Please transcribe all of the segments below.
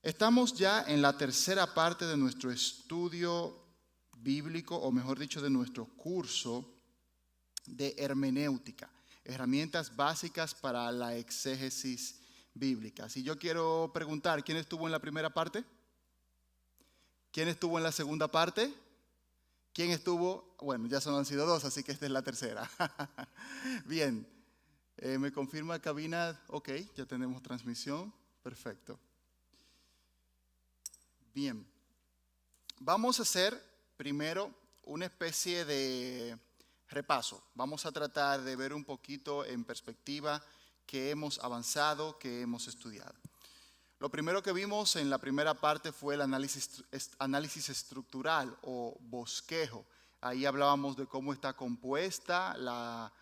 Estamos ya en la tercera parte de nuestro estudio bíblico, o mejor dicho, de nuestro curso de hermenéutica, herramientas básicas para la exégesis bíblica. Si yo quiero preguntar, ¿quién estuvo en la primera parte? ¿Quién estuvo en la segunda parte? ¿Quién estuvo? Bueno, ya solo han sido dos, así que esta es la tercera. Bien, me confirma cabina, ok, ya tenemos transmisión, perfecto. Bien, vamos a hacer primero una especie de repaso. Vamos a tratar de ver un poquito en perspectiva qué hemos avanzado, qué hemos estudiado. Lo primero que vimos en la primera parte fue el análisis estructural o bosquejo. Ahí hablábamos de cómo está compuesta la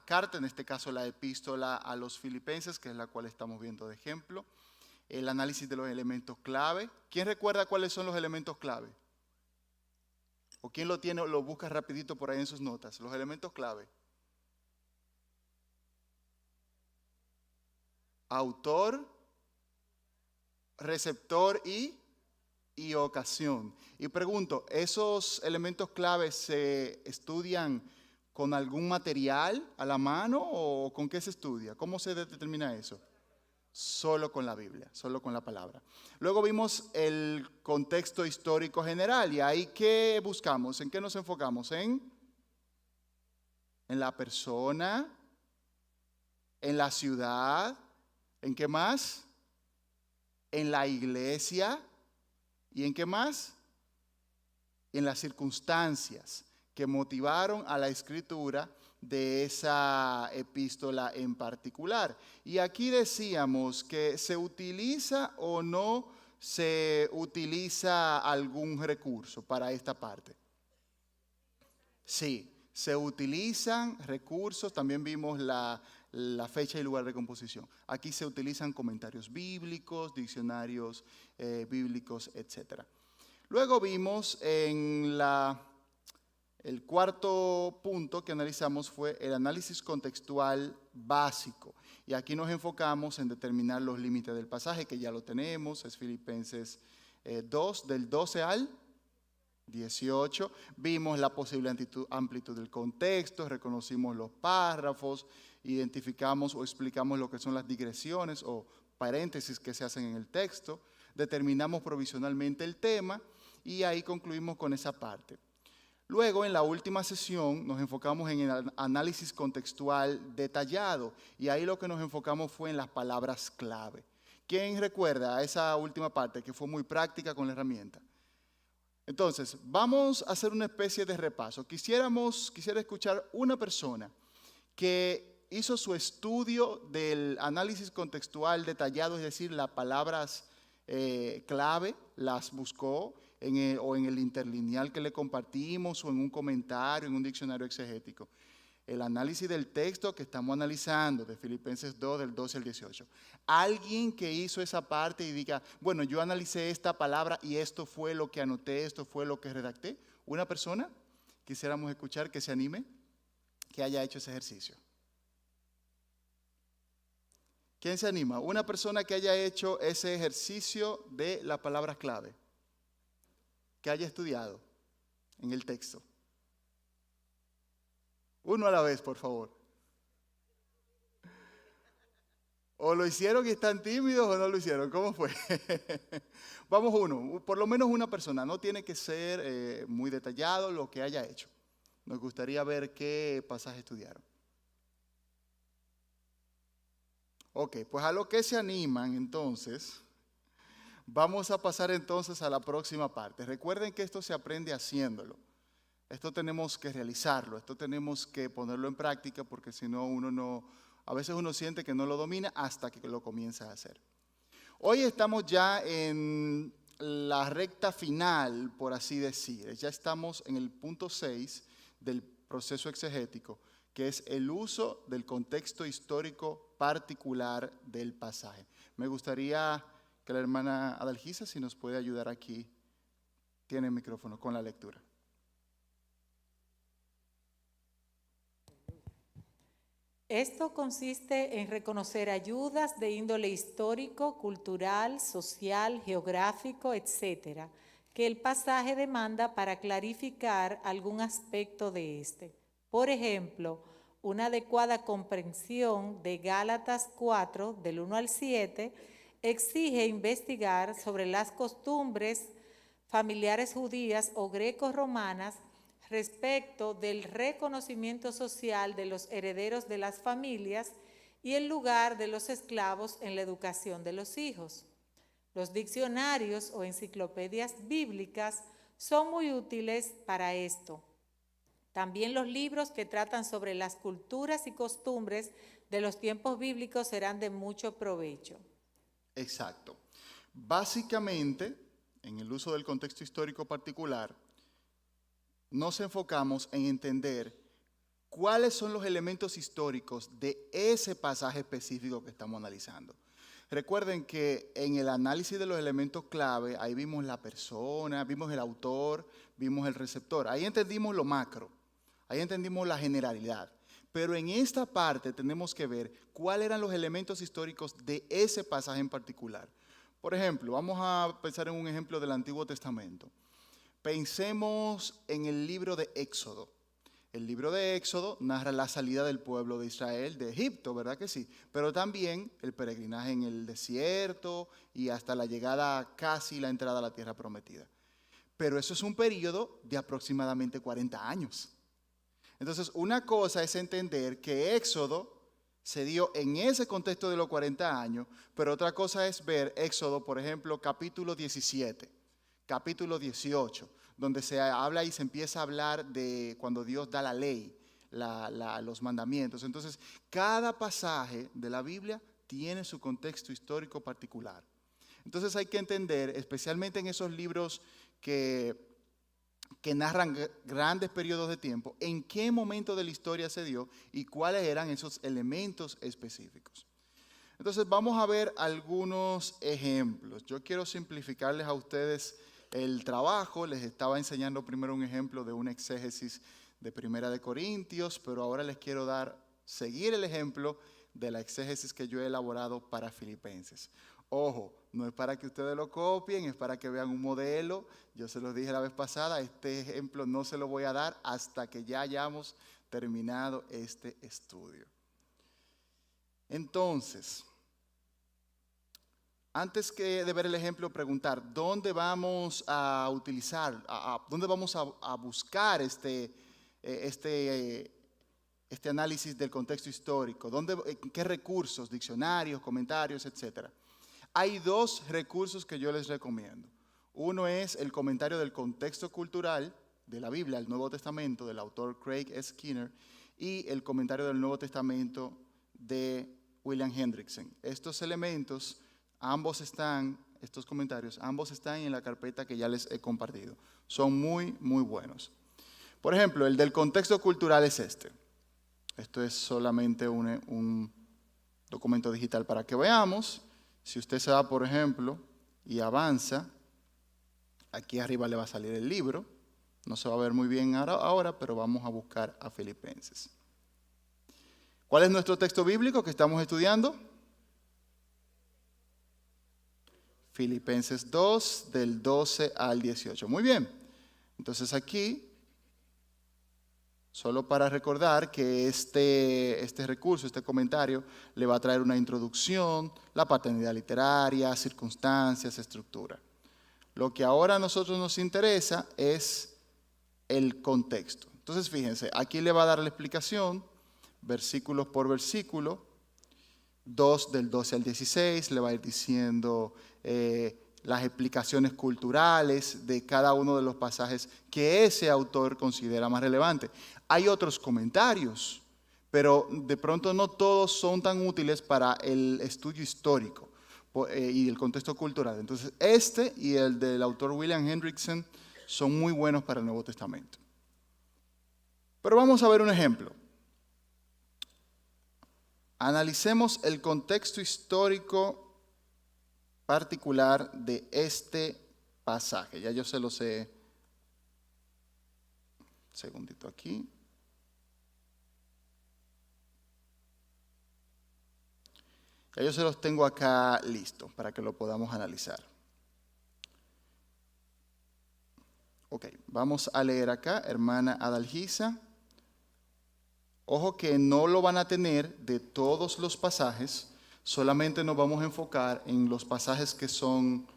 carta, en este caso la epístola a los Filipenses, que es la cual estamos viendo de ejemplo. El análisis de los elementos clave. ¿Quién recuerda cuáles son los elementos clave? ¿O quién lo tiene o lo busca rapidito por ahí en sus notas? Los elementos clave. Autor, receptor y ocasión. Y pregunto, ¿esos elementos clave se estudian con algún material a la mano o con qué se estudia? ¿Cómo se determina eso? Solo con la Biblia, solo con la palabra. Luego vimos el contexto histórico general y ahí ¿qué buscamos? ¿En qué nos enfocamos? En la persona, en la ciudad, ¿en qué más? En la iglesia y ¿en qué más? En las circunstancias que motivaron a la escritura de esa epístola en particular. Y aquí decíamos que se utiliza o no se utiliza algún recurso para esta parte. Sí, se utilizan recursos, también vimos la fecha y lugar de composición. Aquí se utilizan comentarios bíblicos, diccionarios bíblicos, etc. Luego vimos el cuarto punto que analizamos fue el análisis contextual básico. Y aquí nos enfocamos en determinar los límites del pasaje, que ya lo tenemos, es Filipenses 2, del 12 al 18. Vimos la posible amplitud del contexto, reconocimos los párrafos, identificamos o explicamos lo que son las digresiones o paréntesis que se hacen en el texto, determinamos provisionalmente el tema y ahí concluimos con esa parte. Luego, en la última sesión, nos enfocamos en el análisis contextual detallado y ahí lo que nos enfocamos fue en las palabras clave. ¿Quién recuerda esa última parte que fue muy práctica con la herramienta? Entonces, vamos a hacer una especie de repaso. Quisiera escuchar una persona que hizo su estudio del análisis contextual detallado, es decir, las palabras clave, las buscó en el interlineal que le compartimos o en un comentario, en un diccionario exegético. El análisis del texto que estamos analizando de Filipenses 2, del 12 al 18. Alguien que hizo esa parte y diga, bueno, yo analicé esta palabra y esto fue lo que anoté, esto fue lo que redacté. Una persona, quisiéramos escuchar que se anime, que haya hecho ese ejercicio. ¿Quién se anima? Una persona que haya hecho ese ejercicio de las palabras clave, que haya estudiado en el texto. Uno a la vez, por favor. ¿O lo hicieron y están tímidos o no lo hicieron? ¿Cómo fue? Vamos uno, por lo menos una persona. No tiene que ser muy detallado lo que haya hecho. Nos gustaría ver qué pasaje estudiaron. Ok, pues a lo que se animan entonces, vamos a pasar entonces a la próxima parte. Recuerden que esto se aprende haciéndolo. Esto tenemos que realizarlo, esto tenemos que ponerlo en práctica porque si no a veces uno siente que no lo domina hasta que lo comienza a hacer. Hoy estamos ya en la recta final, por así decir. Ya estamos en el punto 6 del proceso exegético, que es el uso del contexto histórico particular del pasaje. Me gustaría que la hermana Adalgisa, si nos puede ayudar aquí, tiene el micrófono con la lectura. Esto consiste en reconocer ayudas de índole histórico, cultural, social, geográfico, etc., que el pasaje demanda para clarificar algún aspecto de este. Por ejemplo, una adecuada comprensión de Gálatas 4, del 1 al 7, exige investigar sobre las costumbres familiares judías o greco-romanas respecto del reconocimiento social de los herederos de las familias y el lugar de los esclavos en la educación de los hijos. Los diccionarios o enciclopedias bíblicas son muy útiles para esto. También los libros que tratan sobre las culturas y costumbres de los tiempos bíblicos serán de mucho provecho. Exacto. Básicamente, en el uso del contexto histórico particular, nos enfocamos en entender cuáles son los elementos históricos de ese pasaje específico que estamos analizando. Recuerden que en el análisis de los elementos clave, ahí vimos la persona, vimos el autor, vimos el receptor. Ahí entendimos lo macro, ahí entendimos la generalidad. Pero en esta parte tenemos que ver cuáles eran los elementos históricos de ese pasaje en particular. Por ejemplo, vamos a pensar en un ejemplo del Antiguo Testamento. Pensemos en el libro de Éxodo. El libro de Éxodo narra la salida del pueblo de Israel de Egipto, ¿verdad que sí? Pero también el peregrinaje en el desierto y hasta la llegada, casi la entrada a la tierra prometida. Pero eso es un periodo de aproximadamente 40 años. Entonces, una cosa es entender que Éxodo se dio en ese contexto de los 40 años, pero otra cosa es ver Éxodo, por ejemplo, capítulo 17, capítulo 18, donde se habla y se empieza a hablar de cuando Dios da la ley, los mandamientos. Entonces, cada pasaje de la Biblia tiene su contexto histórico particular. Entonces hay que entender, especialmente en esos libros que narran grandes periodos de tiempo, en qué momento de la historia se dio y cuáles eran esos elementos específicos. Entonces vamos a ver algunos ejemplos. Yo quiero simplificarles a ustedes el trabajo. Les estaba enseñando primero un ejemplo de una exégesis de Primera de Corintios, pero ahora les quiero seguir el ejemplo de la exégesis que yo he elaborado para Filipenses. Ojo, no es para que ustedes lo copien, es para que vean un modelo. Yo se los dije la vez pasada, este ejemplo no se lo voy a dar hasta que ya hayamos terminado este estudio. Entonces, antes de ver el ejemplo, preguntar, ¿dónde vamos a utilizar, dónde vamos a buscar este análisis del contexto histórico? ¿Qué recursos, diccionarios, comentarios, etcétera? Hay dos recursos que yo les recomiendo. Uno es el comentario del contexto cultural de la Biblia, el Nuevo Testamento, del autor Craig S. Skinner, y el comentario del Nuevo Testamento de William Hendrickson. Estos comentarios, ambos están en la carpeta que ya les he compartido. Son muy, muy buenos. Por ejemplo, el del contexto cultural es este. Esto es solamente un documento digital para que veamos. Si usted se va, por ejemplo, y avanza, aquí arriba le va a salir el libro. No se va a ver muy bien ahora, pero vamos a buscar a Filipenses. ¿Cuál es nuestro texto bíblico que estamos estudiando? Filipenses 2, del 12 al 18. Muy bien. Entonces aquí, solo para recordar que este recurso, este comentario, le va a traer una introducción, la paternidad literaria, circunstancias, estructura. Lo que ahora a nosotros nos interesa es el contexto. Entonces, fíjense, aquí le va a dar la explicación, versículos por versículo, 2 del 12 al 16, le va a ir diciendo las explicaciones culturales de cada uno de los pasajes que ese autor considera más relevante. Hay otros comentarios, pero de pronto no todos son tan útiles para el estudio histórico y el contexto cultural. Entonces, este y el del autor William Hendrickson son muy buenos para el Nuevo Testamento. Pero vamos a ver un ejemplo. Analicemos el contexto histórico particular de este pasaje. Ya yo se lo sé. Un segundito aquí. Ya yo se los tengo acá listos para que lo podamos analizar. Ok, vamos a leer acá, hermana Adalgisa. Ojo que no lo van a tener de todos los pasajes, solamente nos vamos a enfocar en los pasajes que son,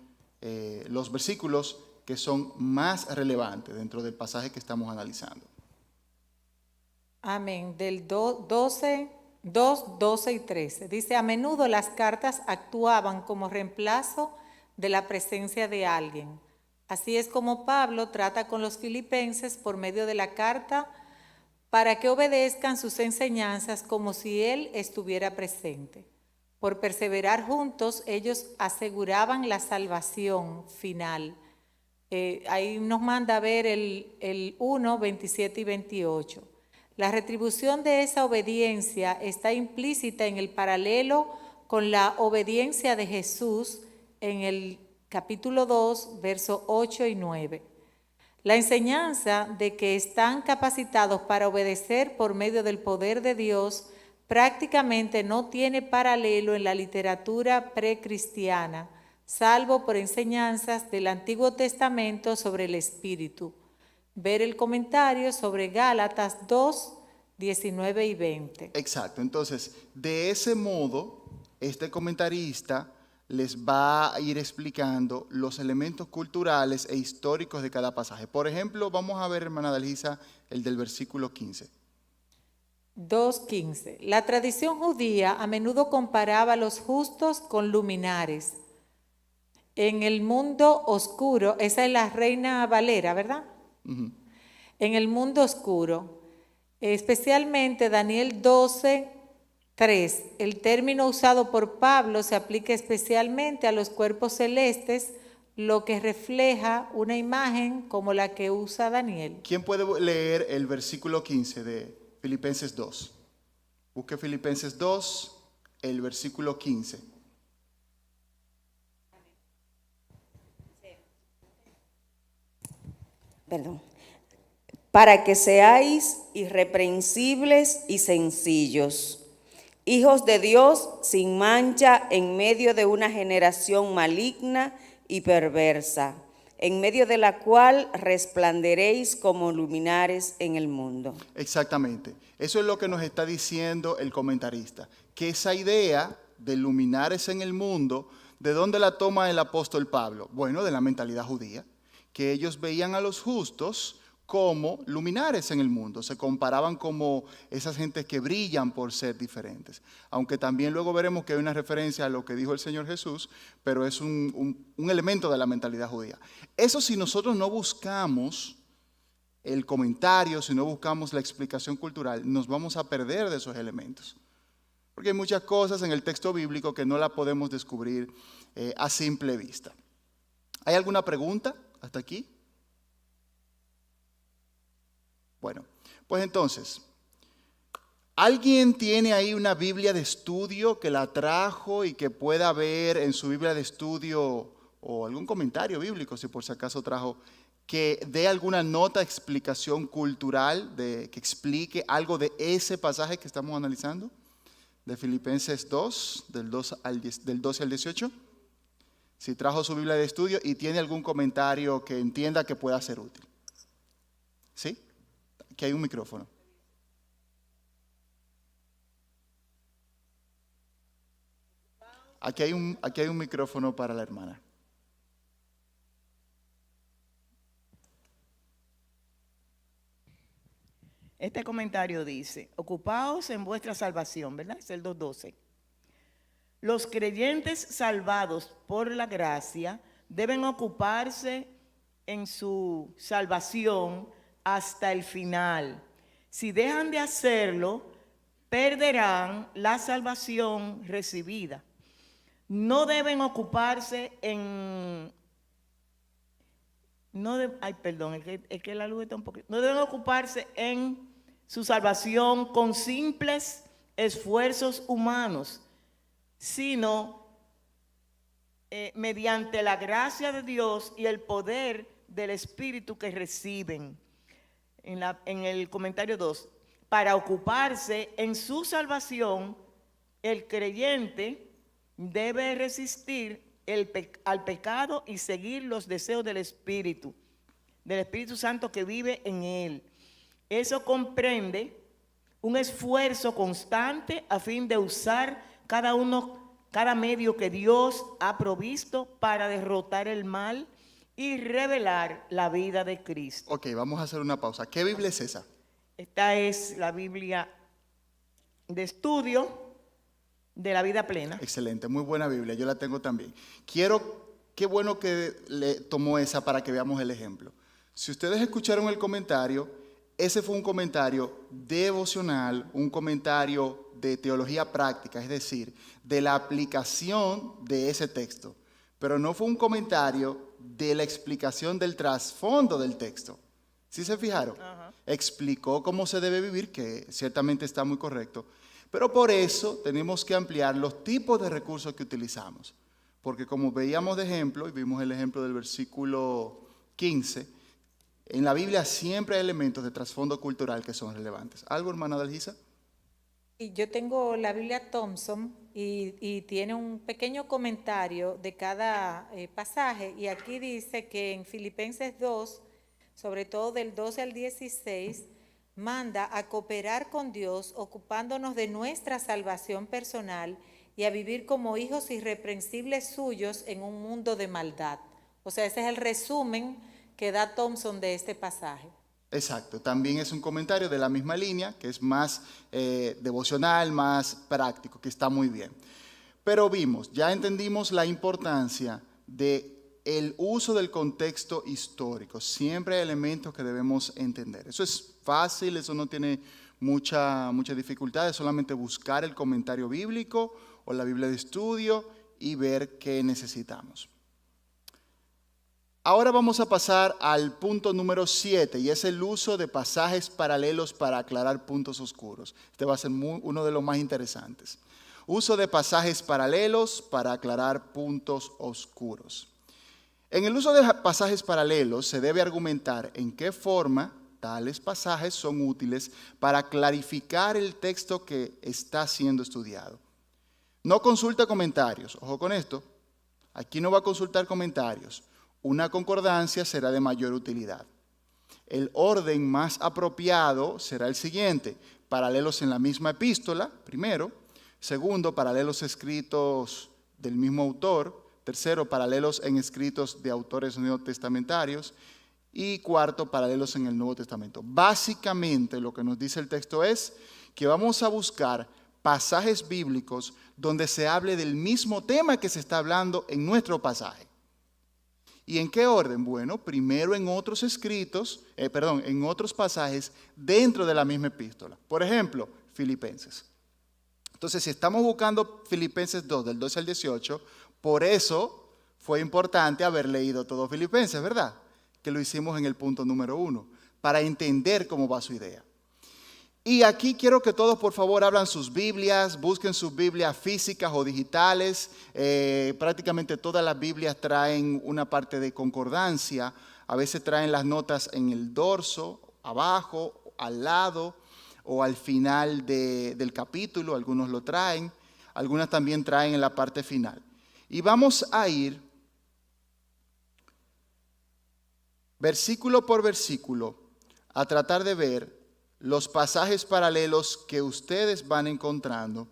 los versículos que son más relevantes dentro del pasaje que estamos analizando. Amén. Del 2, 12 y 13. Dice, a menudo las cartas actuaban como reemplazo de la presencia de alguien. Así es como Pablo trata con los filipenses por medio de la carta para que obedezcan sus enseñanzas como si él estuviera presente. Por perseverar juntos, ellos aseguraban la salvación final. Ahí nos manda a ver el 1, 27 y 28. La retribución de esa obediencia está implícita en el paralelo con la obediencia de Jesús en el capítulo 2, versos 8 y 9. La enseñanza de que están capacitados para obedecer por medio del poder de Dios prácticamente no tiene paralelo en la literatura precristiana, salvo por enseñanzas del Antiguo Testamento sobre el Espíritu. Ver el comentario sobre Gálatas 2, 19 y 20. Exacto, entonces, de ese modo, este comentarista les va a ir explicando los elementos culturales e históricos de cada pasaje. Por ejemplo, vamos a ver, hermana Dalgisa, el del versículo 15. 2.15. La tradición judía a menudo comparaba a los justos con luminares. En el mundo oscuro, esa es la Reina Valera, ¿verdad? Uh-huh. En el mundo oscuro, especialmente Daniel 12:3, el término usado por Pablo se aplica especialmente a los cuerpos celestes, lo que refleja una imagen como la que usa Daniel. ¿Quién puede leer el versículo 15 de Filipenses 2? Busque Filipenses 2, el versículo 15. Perdón. Para que seáis irreprensibles y sencillos, hijos de Dios sin mancha en medio de una generación maligna y perversa, en medio de la cual resplanderéis como luminares en el mundo. Exactamente. Eso es lo que nos está diciendo el comentarista, que esa idea de luminares en el mundo, ¿de dónde la toma el apóstol Pablo? Bueno, de la mentalidad judía, que ellos veían a los justos como luminares en el mundo, se comparaban como esas gentes que brillan por ser diferentes. Aunque también luego veremos que hay una referencia a lo que dijo el Señor Jesús, pero es un elemento de la mentalidad judía. Eso si nosotros no buscamos el comentario, si no buscamos la explicación cultural, nos vamos a perder de esos elementos. Porque hay muchas cosas en el texto bíblico que no la podemos descubrir a simple vista. ¿Hay alguna pregunta hasta aquí? Bueno, pues entonces, ¿alguien tiene ahí una Biblia de estudio que la trajo y que pueda ver en su Biblia de estudio o algún comentario bíblico, si por si acaso trajo, que dé alguna nota, explicación cultural, que explique algo de ese pasaje que estamos analizando? De Filipenses 2, del 12 al 18. Si trajo su Biblia de estudio y tiene algún comentario que entienda que pueda ser útil. ¿Sí? Aquí hay un micrófono. Aquí hay un micrófono para la hermana. Este comentario dice, ocupaos en vuestra salvación, ¿verdad? Es el 2.12. Los creyentes salvados por la gracia deben ocuparse en su salvación hasta el final. Si dejan de hacerlo, perderán la salvación recibida. No deben ocuparse en... No deben ocuparse en su salvación con simples esfuerzos humanos, sino mediante la gracia de Dios y el poder del Espíritu que reciben. En el comentario 2, para ocuparse en su salvación, el creyente debe resistir al pecado y seguir los deseos del Espíritu Santo que vive en él. Eso comprende un esfuerzo constante a fin de usar cada medio que Dios ha provisto para derrotar el mal y revelar la vida de Cristo. Ok, vamos a hacer una pausa. ¿Qué Biblia es esa? Esta es la Biblia de estudio de la vida plena. Excelente, muy buena Biblia, yo la tengo también. Qué bueno que le tomó esa para que veamos el ejemplo. Si ustedes escucharon el comentario, ese fue un comentario devocional, un comentario de teología práctica, es decir, de la aplicación de ese texto. Pero no fue un comentario de la explicación del trasfondo del texto. ¿Sí se fijaron? Explicó cómo se debe vivir, que ciertamente está muy correcto. Pero por eso tenemos que ampliar los tipos de recursos que utilizamos. Porque como veíamos de ejemplo, y vimos el ejemplo del versículo 15, en la Biblia siempre hay elementos de trasfondo cultural que son relevantes. ¿Algo, hermana Dalgisa? Y yo tengo la Biblia Thompson y tiene un pequeño comentario de cada pasaje. Y aquí dice que en Filipenses 2, sobre todo del 12 al 16, manda a cooperar con Dios, ocupándonos de nuestra salvación personal y a vivir como hijos irreprensibles suyos en un mundo de maldad. O sea, ese es el resumen que da Thompson de este pasaje. Exacto, también es un comentario de la misma línea, que es más devocional, más práctico, que está muy bien. Pero ya entendimos la importancia del uso del contexto histórico. Siempre hay elementos que debemos entender. Eso es fácil, eso no tiene mucha dificultad, es solamente buscar el comentario bíblico o la Biblia de estudio y ver qué necesitamos. Ahora vamos a pasar al punto número 7 y es el uso de pasajes paralelos para aclarar puntos oscuros. Este va a ser uno de los más interesantes. Uso de pasajes paralelos para aclarar puntos oscuros. En el uso de pasajes paralelos se debe argumentar en qué forma tales pasajes son útiles para clarificar el texto que está siendo estudiado. No consulta comentarios, ojo con esto, aquí no va a consultar comentarios. Una concordancia será de mayor utilidad. El orden más apropiado será el siguiente: paralelos en la misma epístola, primero. Segundo, paralelos escritos del mismo autor. Tercero, paralelos en escritos de autores neotestamentarios. Y cuarto, paralelos en el Nuevo Testamento. Básicamente lo que nos dice el texto es que vamos a buscar pasajes bíblicos donde se hable del mismo tema que se está hablando en nuestro pasaje. ¿Y en qué orden? Bueno, primero en otros en otros pasajes dentro de la misma epístola. Por ejemplo, Filipenses. Entonces, si estamos buscando Filipenses 2, del 12 al 18, por eso fue importante haber leído todo Filipenses, ¿verdad? Que lo hicimos en el punto número 1, para entender cómo va su idea. Y aquí quiero que todos, por favor, abran sus Biblias, busquen sus Biblias físicas o digitales. Prácticamente todas las Biblias traen una parte de concordancia. A veces traen las notas en el dorso, abajo, al lado o al final del capítulo. Algunos lo traen, algunas también traen en la parte final. Y vamos a ir versículo por versículo a tratar de ver los pasajes paralelos que ustedes van encontrando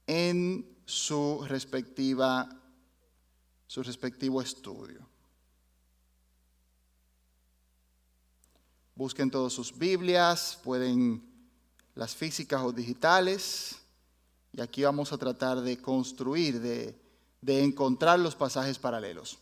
en su respectivo estudio. Busquen todas sus Biblias, pueden las físicas o digitales, y aquí vamos a tratar de construir, de encontrar los pasajes paralelos.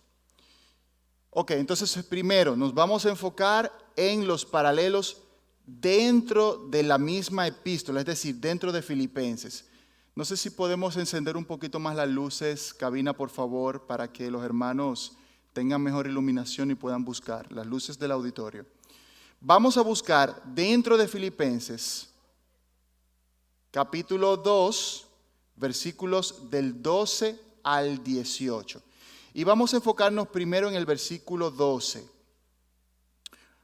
Ok, entonces primero nos vamos a enfocar en los paralelos dentro de la misma epístola, es decir, dentro de Filipenses. No sé si podemos encender un poquito más las luces, cabina, por favor, para que los hermanos tengan mejor iluminación y puedan buscar las luces del auditorio. Vamos a buscar dentro de Filipenses, capítulo 2, versículos del 12 al 18. Y vamos a enfocarnos primero en el versículo 12.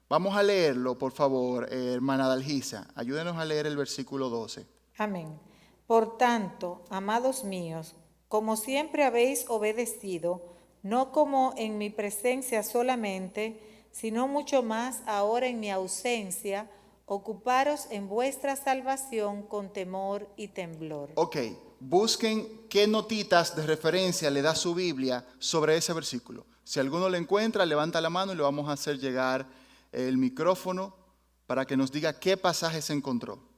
Vamos a leerlo, por favor, hermana Dalgisa. Ayúdenos a leer el versículo 12. Amén. Por tanto, amados míos, como siempre habéis obedecido, no como en mi presencia solamente, sino mucho más ahora en mi ausencia, ocuparos en vuestra salvación con temor y temblor. Ok, busquen qué notitas de referencia le da su Biblia sobre ese versículo. Si alguno lo encuentra, levanta la mano y le vamos a hacer llegar el micrófono para que nos diga qué pasaje se encontró.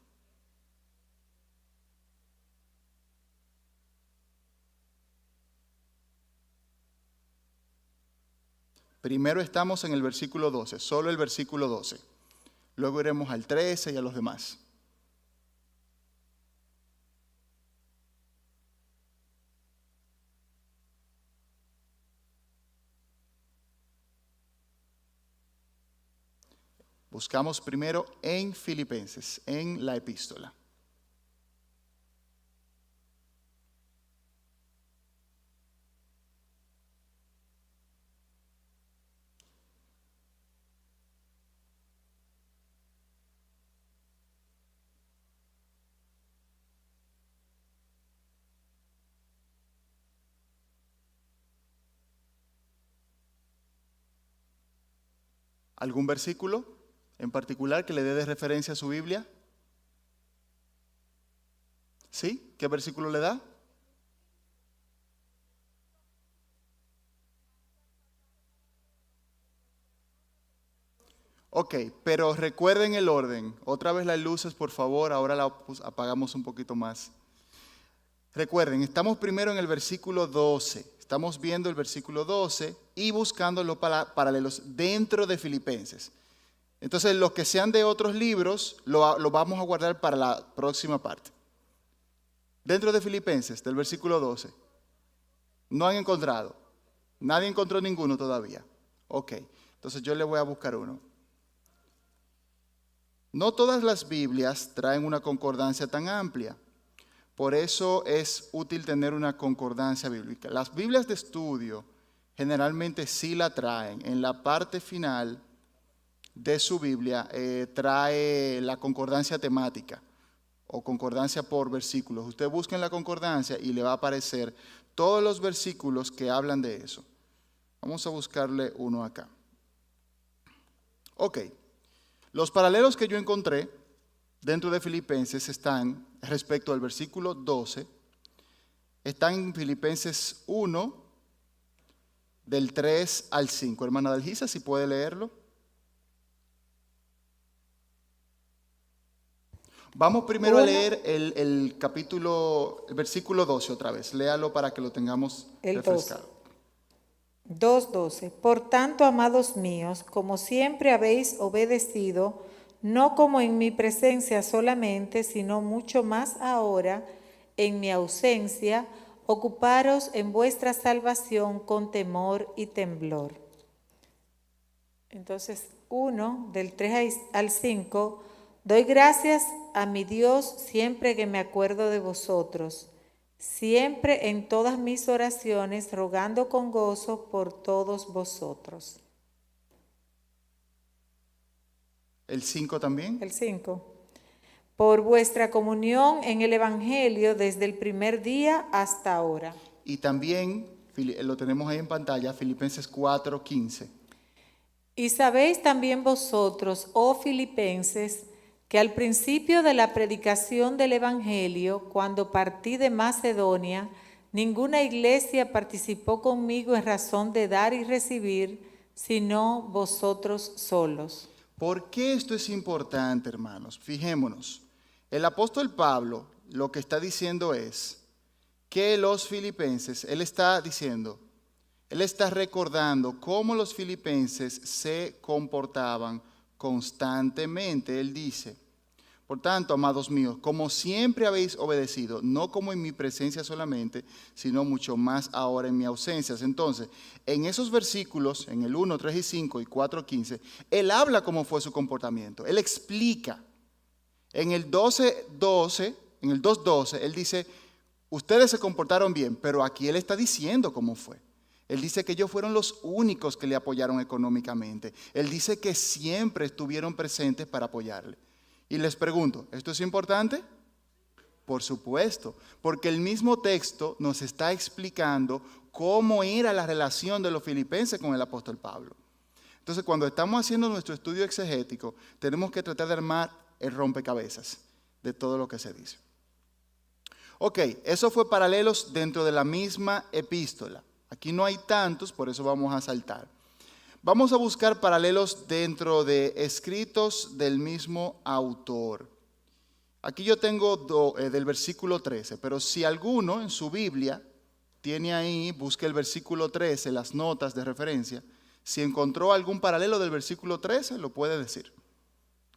Primero estamos en el versículo 12, solo el versículo 12. Luego iremos al 13 y a los demás. Buscamos primero en Filipenses, en la epístola. ¿Algún versículo en particular que le dé de referencia a su Biblia? ¿Sí? ¿Qué versículo le da? Ok, pero recuerden el orden. Otra vez las luces, por favor, ahora la apagamos un poquito más. Recuerden, estamos primero en el versículo 12. Estamos viendo el versículo 12 y buscando los paralelos dentro de Filipenses. Entonces, los que sean de otros libros, lo vamos a guardar para la próxima parte. Dentro de Filipenses, del versículo 12. No han encontrado. Nadie encontró ninguno todavía. Ok, entonces yo le voy a buscar uno. No todas las Biblias traen una concordancia tan amplia. Por eso es útil tener una concordancia bíblica. Las Biblias de estudio generalmente sí la traen. En la parte final de su Biblia trae la concordancia temática o concordancia por versículos. Usted busca en la concordancia y le va a aparecer todos los versículos que hablan de eso. Vamos a buscarle uno acá. Ok. Los paralelos que yo encontré dentro de Filipenses están, respecto al versículo 12, están en Filipenses 1, del 3 al 5. Hermana Dalgisa, si puede leerlo. Vamos primero a leer el versículo 12 otra vez. Léalo para que lo tengamos refrescado. 2:12. Por tanto, amados míos, como siempre habéis obedecido, no como en mi presencia solamente, sino mucho más ahora, en mi ausencia, ocuparos en vuestra salvación con temor y temblor. Entonces, 1, del 3 al 5, doy gracias a mi Dios siempre que me acuerdo de vosotros, siempre en todas mis oraciones, rogando con gozo por todos vosotros. ¿El 5 también? El 5. Por vuestra comunión en el Evangelio desde el primer día hasta ahora. Y también, lo tenemos ahí en pantalla, Filipenses 4:15. Y sabéis también vosotros, oh Filipenses, que al principio de la predicación del Evangelio, cuando partí de Macedonia, ninguna iglesia participó conmigo en razón de dar y recibir, sino vosotros solos. ¿Por qué esto es importante, hermanos? Fijémonos. El apóstol Pablo lo que está diciendo es que los filipenses, él está recordando cómo los filipenses se comportaban constantemente. Él dice, por tanto, amados míos, como siempre habéis obedecido, no como en mi presencia solamente, sino mucho más ahora en mi ausencia. Entonces, en esos versículos, en el 1, 3 y 5 y 4, 15, él habla cómo fue su comportamiento. Él explica. En el 2:12, él dice, ustedes se comportaron bien, pero aquí él está diciendo cómo fue. Él dice que ellos fueron los únicos que le apoyaron económicamente. Él dice que siempre estuvieron presentes para apoyarle. Y les pregunto, ¿esto es importante? Por supuesto, porque el mismo texto nos está explicando cómo era la relación de los filipenses con el apóstol Pablo. Entonces, cuando estamos haciendo nuestro estudio exegético, tenemos que tratar de armar el rompecabezas de todo lo que se dice. Ok, eso fue paralelos dentro de la misma epístola. Aquí no hay tantos, por eso vamos a saltar. Vamos a buscar paralelos dentro de escritos del mismo autor. Aquí yo tengo del versículo 13, pero si alguno en su Biblia tiene ahí, busque el versículo 13, las notas de referencia. Si encontró algún paralelo del versículo 13, lo puede decir,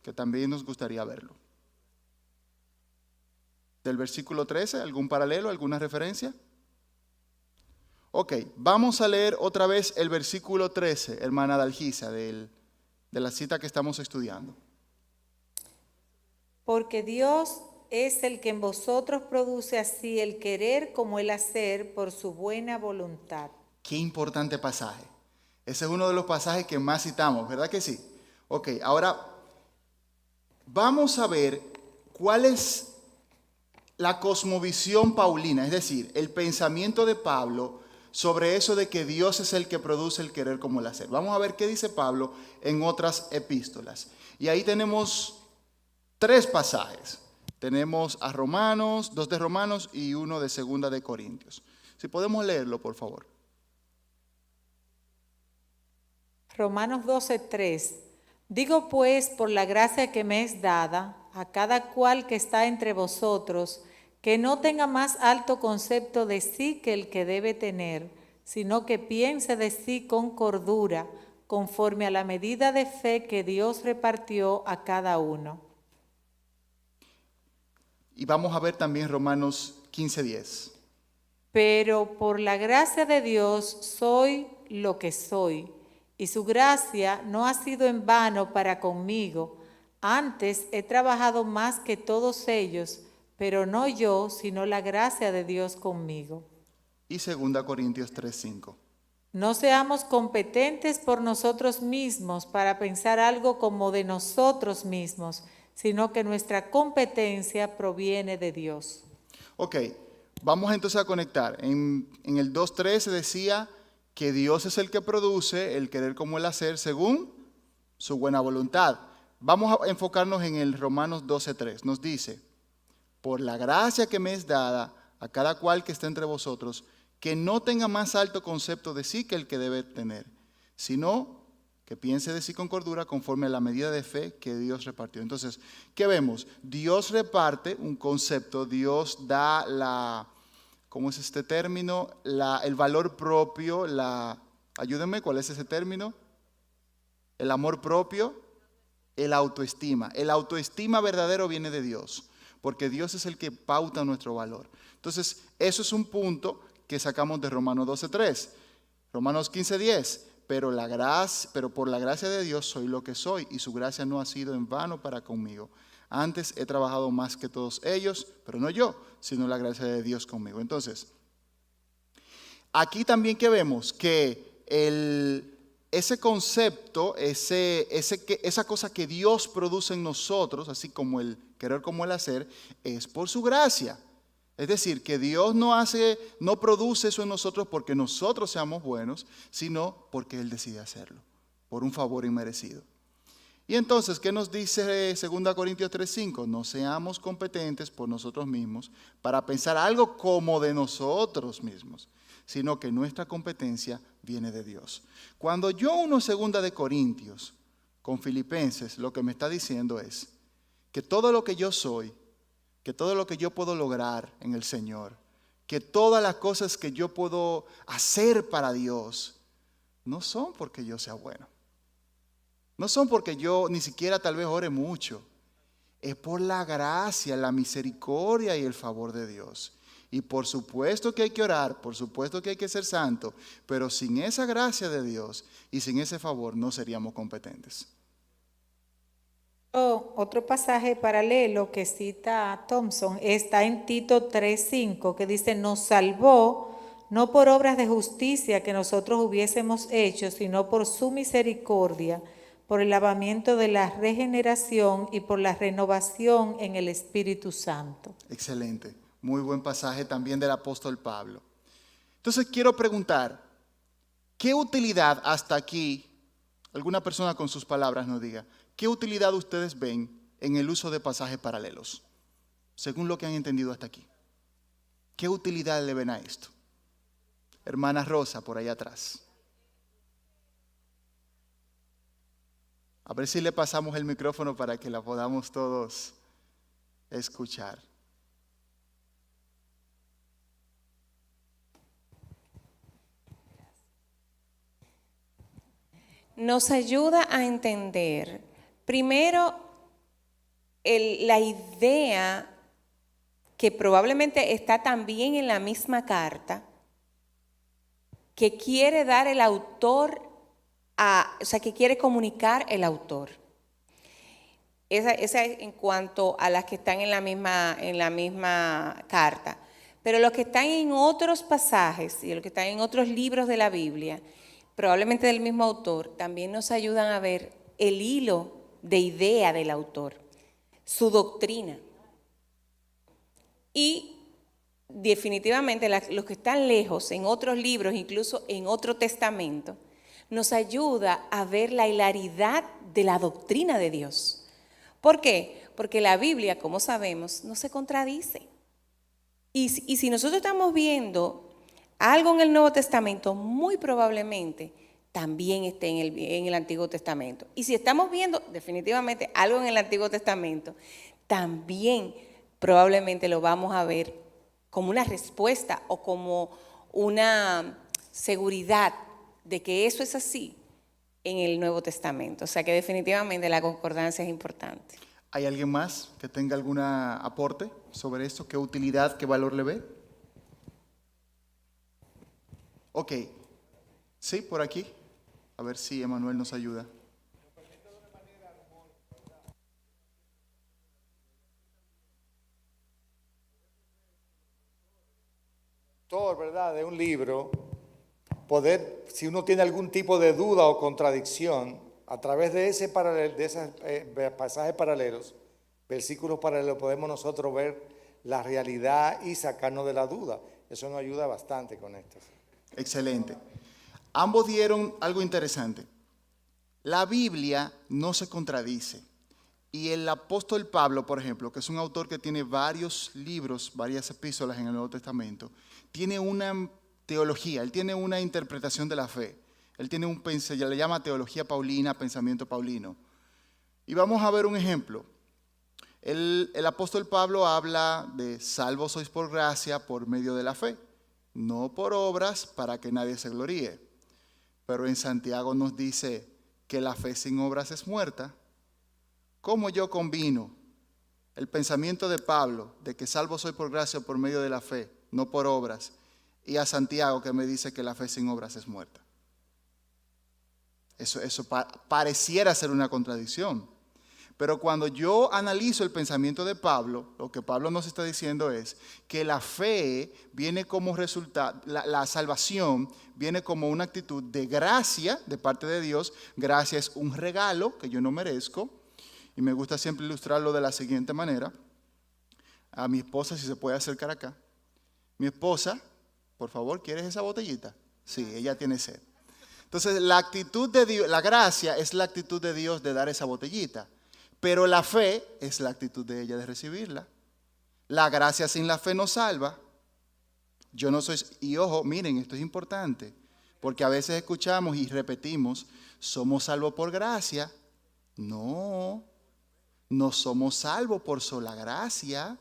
que también nos gustaría verlo. Del versículo 13, ¿algún paralelo, alguna referencia? Ok, vamos a leer otra vez el versículo 13, hermana Dalgisa, de la cita que estamos estudiando. Porque Dios es el que en vosotros produce así el querer como el hacer por su buena voluntad. Qué importante pasaje. Ese es uno de los pasajes que más citamos, ¿verdad que sí? Ok, ahora vamos a ver cuál es la cosmovisión paulina, es decir, el pensamiento de Pablo sobre eso de que Dios es el que produce el querer como el hacer. Vamos a ver qué dice Pablo en otras epístolas. Y ahí tenemos 3 pasajes. Tenemos a Romanos, 2 de Romanos y 1 de 2 de Corintios. Si podemos leerlo, por favor. Romanos 12:3. Digo pues, por la gracia que me es dada, a cada cual que está entre vosotros, que no tenga más alto concepto de sí que el que debe tener, sino que piense de sí con cordura, conforme a la medida de fe que Dios repartió a cada uno. Y vamos a ver también Romanos 15:10. Pero por la gracia de Dios soy lo que soy, y su gracia no ha sido en vano para conmigo. Antes he trabajado más que todos ellos, pero no yo, sino la gracia de Dios conmigo. Y 2 Corintios 3:5. No seamos competentes por nosotros mismos para pensar algo como de nosotros mismos, sino que nuestra competencia proviene de Dios. Ok, vamos entonces a conectar. En el 2:13 decía que Dios es el que produce el querer como el hacer según su buena voluntad. Vamos a enfocarnos en el Romanos 12:3. Nos dice, por la gracia que me es dada a cada cual que esté entre vosotros, que no tenga más alto concepto de sí que el que debe tener, sino que piense de sí con cordura conforme a la medida de fe que Dios repartió. Entonces, ¿qué vemos? Dios reparte un concepto, Dios da ¿cómo es este término? El valor propio, ayúdenme, ¿cuál es ese término? El amor propio, el autoestima. El autoestima verdadero viene de Dios, porque Dios es el que pauta nuestro valor. Entonces, eso es un punto que sacamos de Romanos 12:3. Romanos 15:10. Pero por la gracia de Dios soy lo que soy, y su gracia no ha sido en vano para conmigo. Antes he trabajado más que todos ellos, pero no yo, sino la gracia de Dios conmigo. Entonces, aquí también que vemos que ese concepto, esa cosa que Dios produce en nosotros, así como el querer como el hacer, es por su gracia. Es decir, que Dios no produce eso en nosotros porque nosotros seamos buenos, sino porque Él decide hacerlo, por un favor inmerecido. Y entonces, ¿qué nos dice 2 Corintios 3:5? No seamos competentes por nosotros mismos para pensar algo como de nosotros mismos, sino que nuestra competencia viene de Dios. Cuando yo uno 2 de Corintios con Filipenses, lo que me está diciendo es que todo lo que yo soy, que todo lo que yo puedo lograr en el Señor, que todas las cosas que yo puedo hacer para Dios, no son porque yo sea bueno. No son porque yo ni siquiera tal vez ore mucho. Es por la gracia, la misericordia y el favor de Dios. Y por supuesto que hay que orar, por supuesto que hay que ser santo, pero sin esa gracia de Dios y sin ese favor no seríamos competentes. Otro pasaje paralelo que cita Thompson está en Tito 3:5, que dice, nos salvó no por obras de justicia que nosotros hubiésemos hecho, sino por su misericordia, por el lavamiento de la regeneración y por la renovación en el Espíritu Santo. Excelente. Muy buen pasaje también del apóstol Pablo. Entonces quiero preguntar, ¿qué utilidad hasta aquí, alguna persona con sus palabras nos diga, qué utilidad ustedes ven en el uso de pasajes paralelos, según lo que han entendido hasta aquí? ¿Qué utilidad le ven a esto? Hermana Rosa, por allá atrás. A ver si le pasamos el micrófono para que la podamos todos escuchar. Nos ayuda a entender, primero, la idea que probablemente está también en la misma carta, que quiere dar el autor que quiere comunicar el autor. Esa es en cuanto a las que están en la misma carta. Pero los que están en otros pasajes y los que están en otros libros de la Biblia, probablemente del mismo autor, también nos ayudan a ver el hilo de idea del autor, su doctrina. Y definitivamente los que están lejos en otros libros, incluso en otro testamento, nos ayuda a ver la hilaridad de la doctrina de Dios. ¿Por qué? Porque la Biblia, como sabemos, no se contradice. Y si nosotros estamos viendo algo en el Nuevo Testamento, muy probablemente también esté en el Antiguo Testamento. Y si estamos viendo definitivamente algo en el Antiguo Testamento, también probablemente lo vamos a ver como una respuesta o como una seguridad de que eso es así en el Nuevo Testamento. O sea que definitivamente la concordancia es importante. ¿Hay alguien más que tenga algún aporte sobre esto? ¿Qué utilidad, qué valor le ve? Ok. Sí, por aquí. A ver si Emanuel nos ayuda. ¿Verdad? De un libro, poder, si uno tiene algún tipo de duda o contradicción, a través de esos pasajes paralelos, versículos paralelos, podemos nosotros ver la realidad y sacarnos de la duda. Eso nos ayuda bastante con esto. Excelente. Ambos dieron algo interesante. La Biblia no se contradice. Y el apóstol Pablo, por ejemplo, que es un autor que tiene varios libros, varias epístolas en el Nuevo Testamento, tiene una teología, él tiene una interpretación de la fe. Él tiene le llama teología paulina, pensamiento paulino. Y vamos a ver un ejemplo. El apóstol Pablo habla de salvos sois por gracia por medio de la fe, no por obras para que nadie se gloríe. Pero en Santiago nos dice que la fe sin obras es muerta. ¿Cómo yo combino el pensamiento de Pablo de que salvo soy por gracia por medio de la fe, no por obras, y a Santiago que me dice que la fe sin obras es muerta? Eso pareciera ser una contradicción. Pero cuando yo analizo el pensamiento de Pablo, lo que Pablo nos está diciendo es que la fe viene como resultado, la salvación viene como una actitud de gracia de parte de Dios. Gracia es un regalo que yo no merezco. Y me gusta siempre ilustrarlo de la siguiente manera. A mi esposa, si se puede acercar acá. Mi esposa, por favor, ¿quieres esa botellita? Sí, ella tiene sed. Entonces, la actitud de Dios, la gracia es la actitud de Dios de dar esa botellita. Pero la fe es la actitud de ella de recibirla. La gracia sin la fe no salva. Yo no soy, y ojo, miren, esto es importante, porque a veces escuchamos y repetimos, somos salvos por gracia. No somos salvos por sola gracia.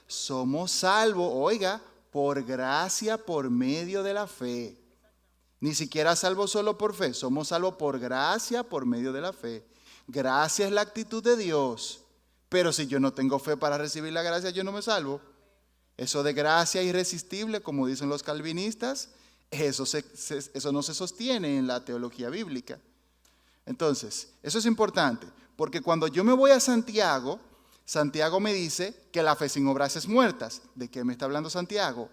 Somos salvos, oiga, por gracia por medio de la fe. Ni siquiera salvos solo por fe, somos salvos por gracia por medio de la fe. Gracia es la actitud de Dios, pero si yo no tengo fe para recibir la gracia, yo no me salvo. Eso de gracia irresistible, como dicen los calvinistas, eso no se sostiene en la teología bíblica. Entonces, eso es importante, porque cuando yo me voy a Santiago, Santiago me dice que la fe sin obras es muerta. ¿De qué me está hablando Santiago?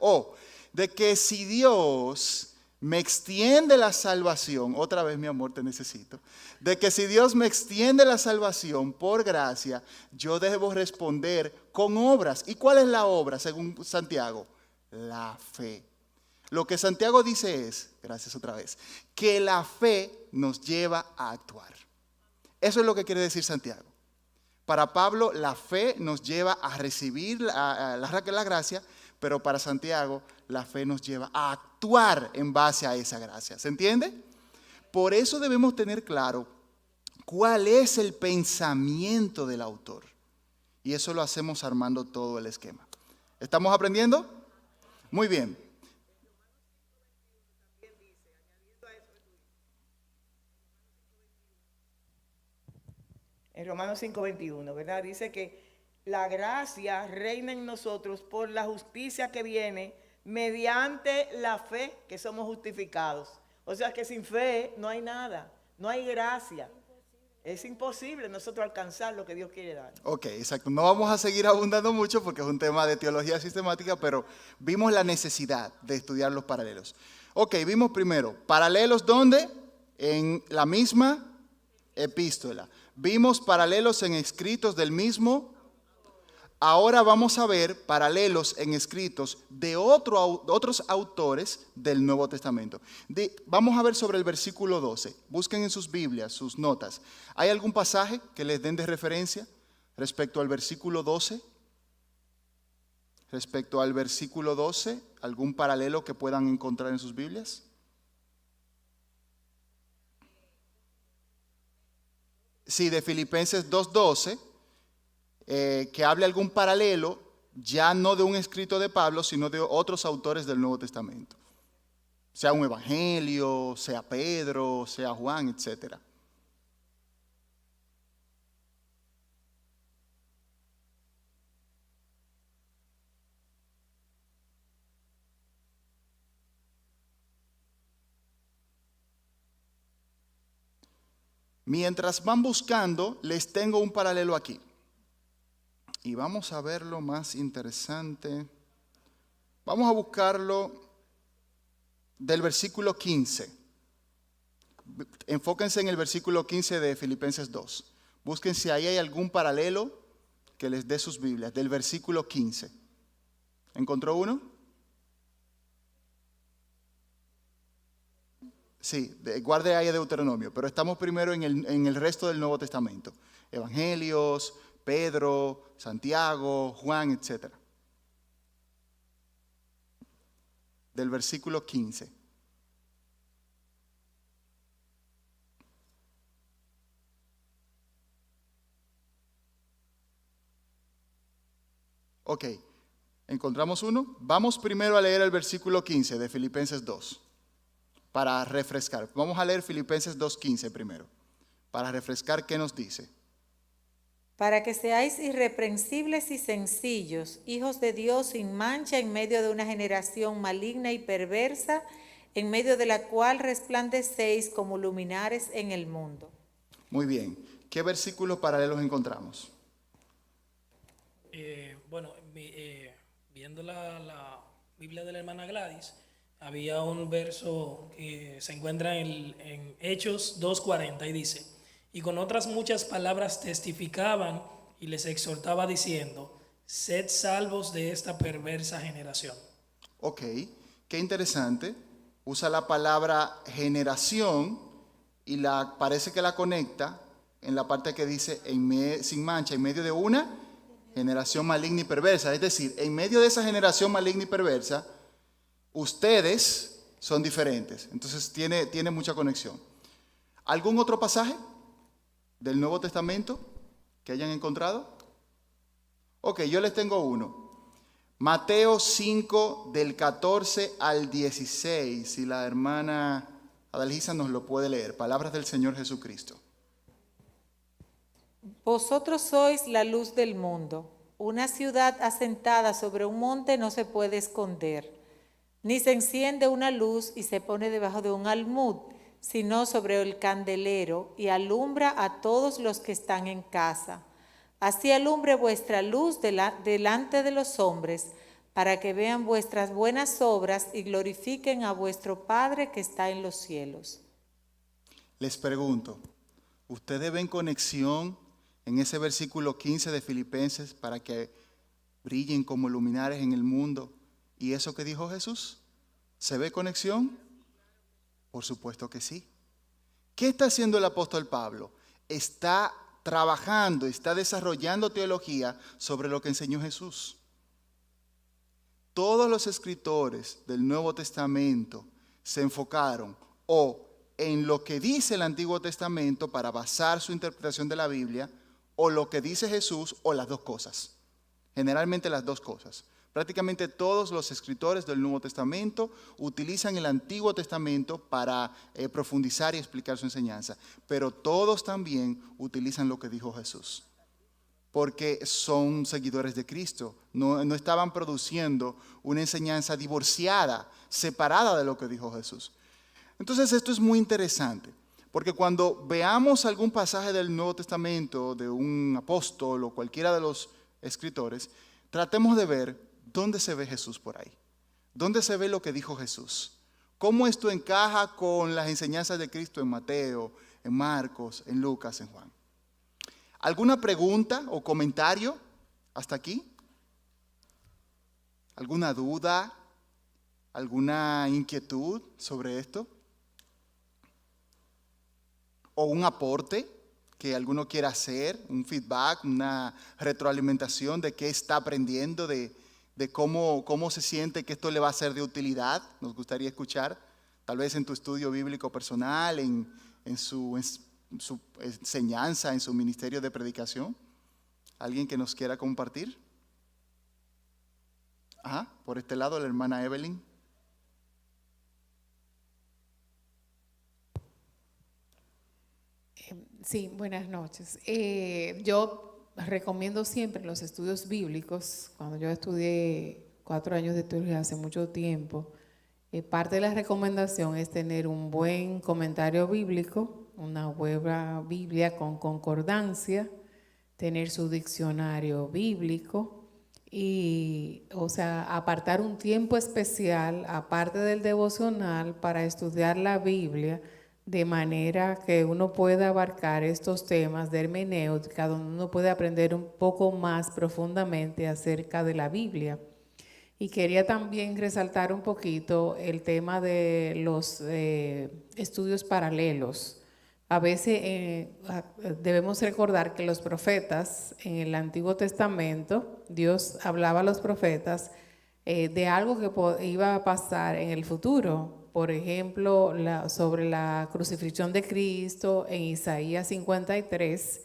De que si Dios me extiende la salvación, otra vez mi amor te necesito, de que si Dios me extiende la salvación por gracia, yo debo responder con obras. ¿Y cuál es la obra según Santiago? La fe. Lo que Santiago dice es, gracias otra vez, que la fe nos lleva a actuar. Eso es lo que quiere decir Santiago. Para Pablo, la fe nos lleva a recibir la gracia, pero para Santiago, la fe nos lleva a actuar en base a esa gracia. ¿Se entiende? Por eso debemos tener claro cuál es el pensamiento del autor. Y eso lo hacemos armando todo el esquema. ¿Estamos aprendiendo? Muy bien. En Romanos 5:21, ¿verdad? Dice que la gracia reina en nosotros por la justicia que viene mediante la fe que somos justificados. O sea que sin fe no hay nada, no hay gracia. Es imposible nosotros alcanzar lo que Dios quiere dar. Ok, exacto. No vamos a seguir abundando mucho porque es un tema de teología sistemática, pero vimos la necesidad de estudiar los paralelos. Ok, vimos primero, paralelos ¿dónde? En la misma epístola. Vimos paralelos en escritos del mismo. Ahora vamos a ver paralelos en escritos de otros autores del Nuevo Testamento. Vamos a ver sobre el versículo 12. Busquen en sus Biblias, sus notas. ¿Hay algún pasaje que les den de referencia respecto al versículo 12? Respecto al versículo 12, ¿algún paralelo que puedan encontrar en sus Biblias? Sí, de Filipenses 2:12, que hable algún paralelo, ya no de un escrito de Pablo, sino de otros autores del Nuevo Testamento. Sea un evangelio, sea Pedro, sea Juan, etc. Mientras van buscando, les tengo un paralelo aquí. Y vamos a ver lo más interesante. Vamos a buscarlo del versículo 15. Enfóquense en el versículo 15 de Filipenses 2. Busquen si ahí hay algún paralelo que les dé sus Biblias, del versículo 15. ¿Encontró uno? Sí, guarde ahí Deuteronomio, pero estamos primero en el resto del Nuevo Testamento. Evangelios, Pedro, Santiago, Juan, etc. Del versículo 15. Ok, ¿encontramos uno? Vamos primero a leer el versículo 15 de Filipenses 2. Para refrescar. Vamos a leer Filipenses 2:15 primero. Para refrescar, ¿qué nos dice? Para que seáis irreprensibles y sencillos, hijos de Dios sin mancha en medio de una generación maligna y perversa, en medio de la cual resplandecéis como luminares en el mundo. Muy bien. ¿Qué versículos paralelos encontramos? Viendo la Biblia de la hermana Gladys, había un verso que se encuentra en Hechos 2:40 y dice: y con otras muchas palabras testificaban y les exhortaba diciendo: sed salvos de esta perversa generación. Ok, qué interesante. Usa la palabra generación y parece que la conecta en la parte que dice sin mancha, en medio de una generación maligna y perversa. Es decir, en medio de esa generación maligna y perversa, ustedes son diferentes. Entonces tiene mucha conexión. ¿Algún otro pasaje del Nuevo Testamento que hayan encontrado? Ok, yo les tengo uno. Mateo 5 del 14 al 16. Si la hermana Adalgisa nos lo puede leer. Palabras del Señor Jesucristo. Vosotros sois la luz del mundo. Una ciudad asentada sobre un monte no se puede esconder. Ni se enciende una luz y se pone debajo de un almud, sino sobre el candelero, y alumbra a todos los que están en casa. Así alumbre vuestra luz delante de los hombres, para que vean vuestras buenas obras y glorifiquen a vuestro Padre que está en los cielos. Les pregunto, ¿ustedes ven conexión en ese versículo 15 de Filipenses para que brillen como luminares en el mundo? ¿Y eso que dijo Jesús? ¿Se ve conexión? Por supuesto que sí. ¿Qué está haciendo el apóstol Pablo? Está trabajando, está desarrollando teología sobre lo que enseñó Jesús. Todos los escritores del Nuevo Testamento se enfocaron o en lo que dice el Antiguo Testamento para basar su interpretación de la Biblia, o lo que dice Jesús, o las dos cosas. Generalmente las dos cosas. Prácticamente todos los escritores del Nuevo Testamento utilizan el Antiguo Testamento para profundizar y explicar su enseñanza, pero todos también utilizan lo que dijo Jesús, porque son seguidores de Cristo, no estaban produciendo una enseñanza divorciada, separada de lo que dijo Jesús. Entonces esto es muy interesante, porque cuando veamos algún pasaje del Nuevo Testamento, de un apóstol o cualquiera de los escritores, tratemos de ver dónde se ve Jesús por ahí, dónde se ve lo que dijo Jesús, cómo esto encaja con las enseñanzas de Cristo en Mateo, en Marcos, en Lucas, en Juan. ¿Alguna pregunta o comentario hasta aquí? ¿Alguna duda? ¿Alguna inquietud sobre esto? ¿O un aporte que alguno quiera hacer? ¿Un feedback, una retroalimentación de qué está aprendiendo, de cómo se siente que esto le va a ser de utilidad? Nos gustaría escuchar, tal vez en tu estudio bíblico personal, en su enseñanza, en su ministerio de predicación. ¿Alguien que nos quiera compartir? Por este lado, la hermana Evelyn. Sí, buenas noches. Yo recomiendo siempre los estudios bíblicos. Cuando yo estudié 4 años de teología hace mucho tiempo, parte de la recomendación es tener un buen comentario bíblico, una buena Biblia con concordancia, tener su diccionario bíblico y, apartar un tiempo especial, aparte del devocional, para estudiar la Biblia, de manera que uno pueda abarcar estos temas de hermenéutica, donde uno puede aprender un poco más profundamente acerca de la Biblia. Y quería también resaltar un poquito el tema de los estudios paralelos. A veces debemos recordar que los profetas en el Antiguo Testamento, Dios hablaba a los profetas de algo que iba a pasar en el futuro. Por ejemplo, sobre la crucifixión de Cristo en Isaías 53,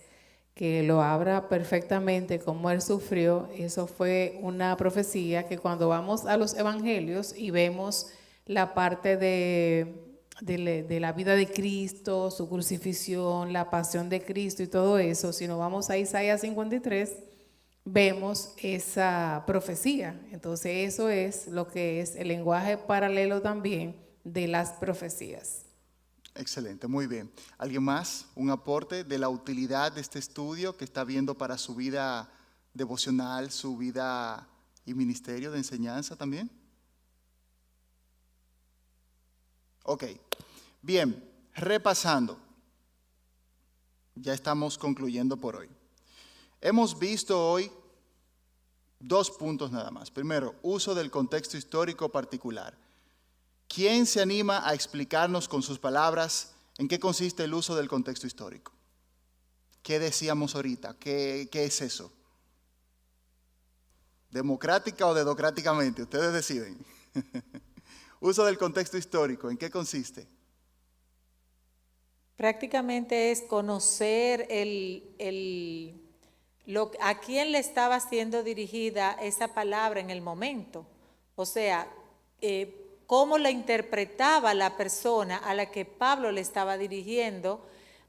que lo habla perfectamente cómo Él sufrió. Eso fue una profecía que cuando vamos a los evangelios y vemos la parte de la vida de Cristo, su crucifixión, la pasión de Cristo y todo eso, si nos vamos a Isaías 53, vemos esa profecía. Entonces eso es lo que es el lenguaje paralelo también de las profecías. Excelente, muy bien. ¿Alguien más? ¿Un aporte de la utilidad de este estudio que está viendo para su vida devocional, su vida y ministerio de enseñanza también? Ok, bien, repasando. Ya estamos concluyendo por hoy. Hemos visto hoy 2 puntos nada más. Primero, uso del contexto histórico particular. ¿Quién se anima a explicarnos con sus palabras en qué consiste el uso del contexto histórico? ¿Qué decíamos ahorita? ¿Qué es eso? ¿Democrática o dedocráticamente? Ustedes deciden. Uso del contexto histórico, ¿en qué consiste? Prácticamente es conocer a quién le estaba siendo dirigida esa palabra en el momento. O sea, cómo la interpretaba la persona a la que Pablo le estaba dirigiendo.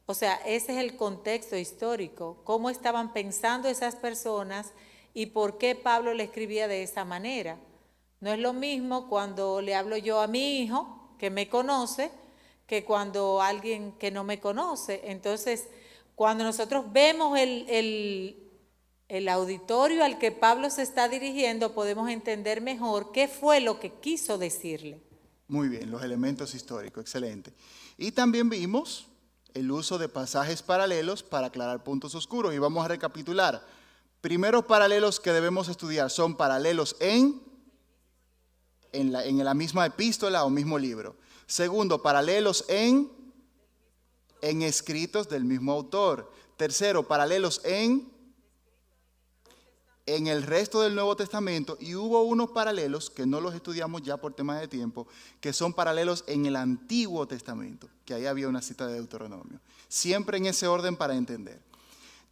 O sea, ese es el contexto histórico, cómo estaban pensando esas personas y por qué Pablo le escribía de esa manera. No es lo mismo cuando le hablo yo a mi hijo, que me conoce, que cuando alguien que no me conoce. Entonces, cuando nosotros vemos el auditorio al que Pablo se está dirigiendo podemos entender mejor qué fue lo que quiso decirle. Muy bien, los elementos históricos, excelente. Y también vimos el uso de pasajes paralelos para aclarar puntos oscuros. Y vamos a recapitular. Primeros paralelos que debemos estudiar son paralelos en la misma epístola o mismo libro. Segundo, paralelos en escritos del mismo autor. Tercero, paralelos en el resto del Nuevo Testamento. Y hubo unos paralelos que no los estudiamos ya por temas de tiempo, que son paralelos en el Antiguo Testamento, que ahí había una cita de Deuteronomio. Siempre en ese orden para entender.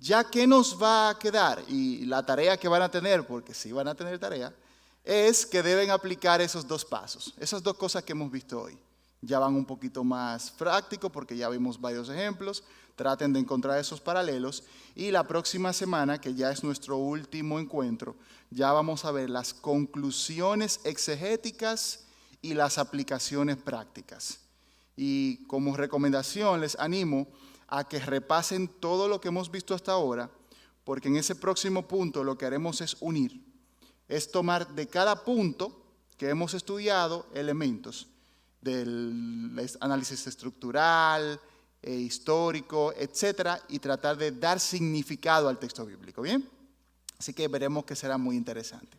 Ya que nos va a quedar, y la tarea que van a tener, porque sí van a tener tarea, es que deben aplicar esos dos pasos, esas dos cosas que hemos visto hoy. Ya van un poquito más prácticos porque ya vimos varios ejemplos. Traten de encontrar esos paralelos. Y la próxima semana, que ya es nuestro último encuentro, ya vamos a ver las conclusiones exegéticas y las aplicaciones prácticas. Y como recomendación les animo a que repasen todo lo que hemos visto hasta ahora, porque en ese próximo punto lo que haremos es unir. Es tomar de cada punto que hemos estudiado elementos del análisis estructural, histórico, etcétera, y tratar de dar significado al texto bíblico, ¿bien? Así que veremos que será muy interesante.